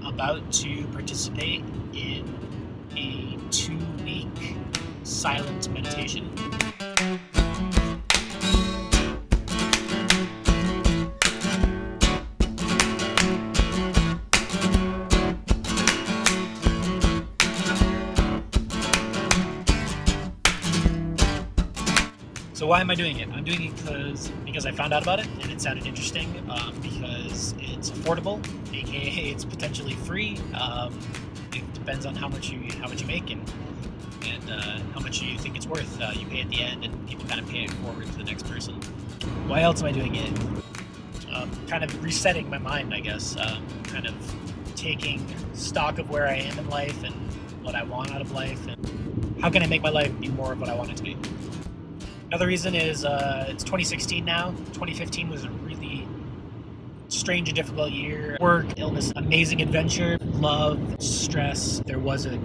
about to participate in a 2-week silent meditation. So why am I doing it? I'm doing it because I found out about it and it sounded interesting, because it's affordable, aka it's potentially free. It depends on how much you make and how much you think it's worth. You pay at the end, and people kind of pay it forward to the next person. Why else am I doing it? Kind of resetting my mind, I guess. Kind of taking stock of where I am in life and what I want out of life, and how can I make my life be more of what I want it to be. Another reason is it's 2016 now. 2015 was a really strange and difficult year. Work, illness, amazing adventure, love, stress. There was a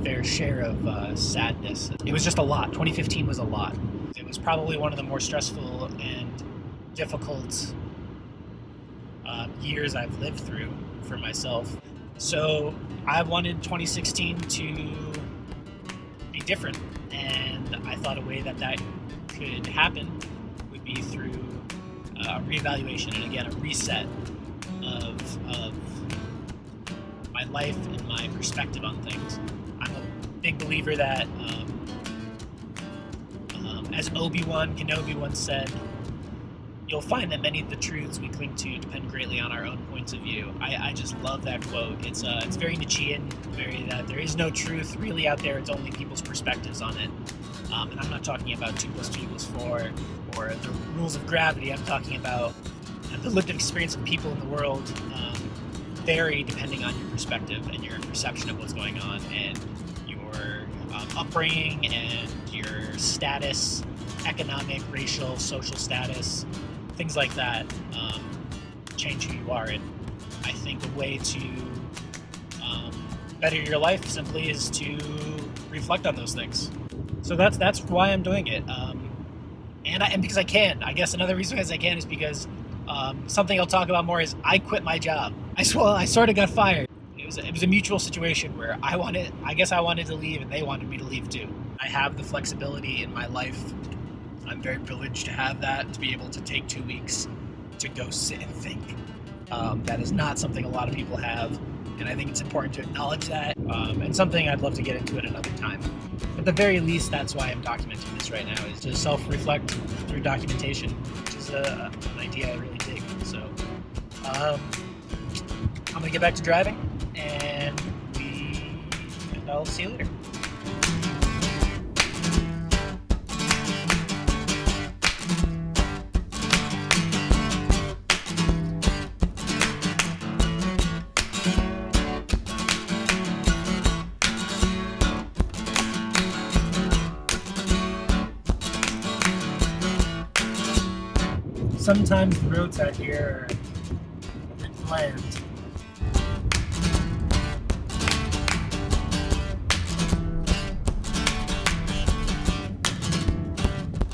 fair share of sadness. It was just a lot. 2015 was a lot. It was probably one of the more stressful and difficult years I've lived through for myself. So I wanted 2016 to be different, and I thought a way that could happen would be through a reevaluation and again a reset of my life and my perspective on things. I'm a big believer that as Obi-Wan Kenobi once said, you'll find that many of the truths we cling to depend greatly on our own points of view. I just love that quote. It's very Nietzschean, very that there is no truth really out there, it's only people's perspectives on it. And I'm not talking about 2 + 2 = 4 or the rules of gravity. I'm talking about the lived experience of people in the world vary depending on your perspective and your perception of what's going on, and your upbringing and your status, economic, racial, social status, things like that change who you are. And I think a way to better your life simply is to reflect on those things. So that's why I'm doing it, and because I can. I guess another reason I can is because something I'll talk about more is I quit my job. I sort of got fired. It was a mutual situation where I wanted to leave and they wanted me to leave too. I have the flexibility in my life. I'm very privileged to have that, to be able to take 2 weeks to go sit and think. That is not something a lot of people have, and I think it's important to acknowledge that, and something I'd love to get into at another time. At the very least, that's why I'm documenting this right now, is to self-reflect through documentation, which is an idea I really dig. So I'm going to get back to driving, and I'll see you later. Sometimes the roads out here are a bit bland.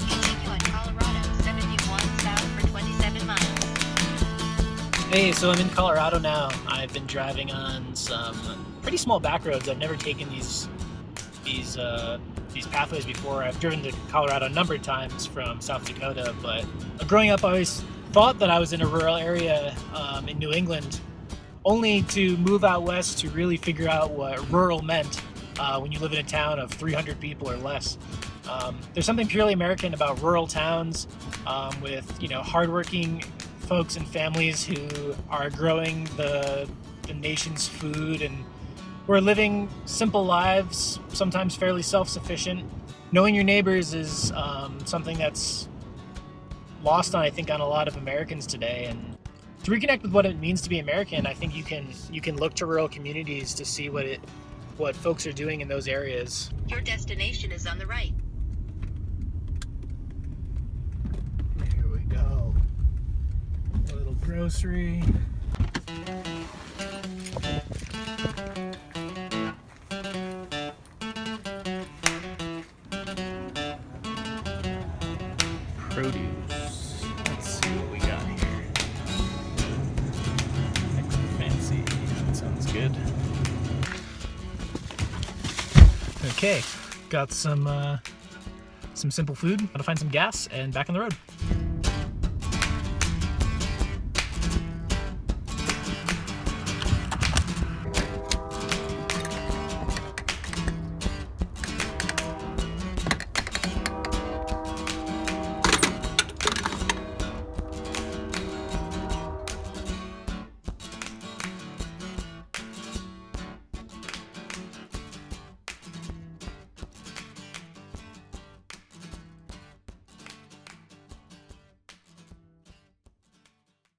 Continue on Colorado 71 south for 27 miles. Hey, so I'm in Colorado now. I've been driving on some pretty small back roads. I've never taken these pathways before. I've driven to Colorado a number of times from South Dakota, but growing up I always thought that I was in a rural area in New England, only to move out west to really figure out what rural meant when you live in a town of 300 people or less. There's something purely American about rural towns with hardworking folks and families who are growing the nation's food, and we're living simple lives, sometimes fairly self-sufficient. Knowing your neighbors is something that's lost on a lot of Americans today. And to reconnect with what it means to be American, I think you can look to rural communities to see what folks are doing in those areas. Your destination is on the right. Here we go. A little grocery. Produce. Let's see what we got here. Extra fancy. That sounds good. Okay, got some simple food. Gotta find some gas and back on the road.